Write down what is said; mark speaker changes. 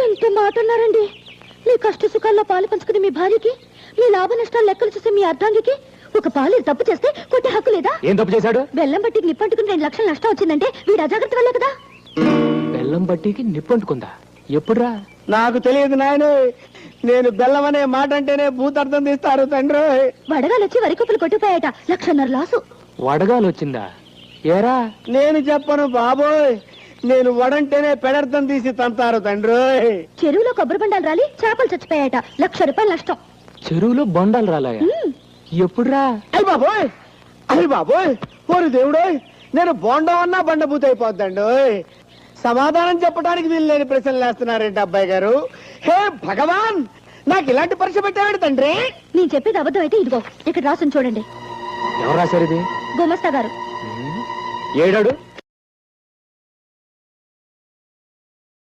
Speaker 1: ఎంత మాట అన్నారండి. మీ కష్ట సుఖాల్లో పాలు పంచుకుని మీ భార్యకి, మీ లాభ నష్టాలు లెక్కలు చూసే మీ అర్ధాంగికి ఒక పాలు తప్పు చేస్తే కొట్టే హక్కు లేదా?
Speaker 2: ఏం తప్పు చేశాడు?
Speaker 1: బెల్లం బట్టికి నిప్పంటుకుని 2 లక్షలు నష్టం వచ్చిందంటే వీడు అజాగ్రత్త వల్లే కదా.
Speaker 2: బెల్లం బట్టికి నిప్పంటుకుందా? ఎప్పుడురా?
Speaker 3: నాకు తెలియదు నాయన. నేను బెల్లం అనే మాట అంటేనే భూతార్థం తీస్తారు తండ్రి.
Speaker 1: వడగాలు వచ్చి వరి కుప్పలు కొట్టిపోయాట. 1.5 లక్షల లాసు.
Speaker 2: వడగాలు వచ్చిందా? ఏరా?
Speaker 3: నేను చెప్పను బాబోయ్. నేను వడంటేనే పెడర్థం తీసి తంతారు తండ్రి.
Speaker 1: చెరువులో కొబ్బరి బండాలు రాలి చేపలు చచ్చిపోయాట. 1 లక్ష రూపాయలు నష్టం.
Speaker 2: చెరువులో బొండాలు రాలాయా? ఎప్పుడురా?
Speaker 3: అయ్య బాబోయ్, అయ్య బాబోయ్, ఓరి దేవుడోయ్, నేను బోండం అన్నా బండబూత అయిపోద్దండి. సమాధానం చెప్పడానికి వీలు లేని ప్రశ్నలు వేస్తున్నారేంటి అబ్బాయి గారు? హే భగవాన్, నాకు ఇలాంటి పరీక్ష పెట్టాడు తండ్రి.
Speaker 1: నేను చెప్పేది అబద్ధం అయితే ఇదిగో ఇక్కడ రాసుని చూడండి.
Speaker 2: ఎవరు రాశారు ఇది?
Speaker 1: గుమస్తా గారు.
Speaker 2: ఏడాడు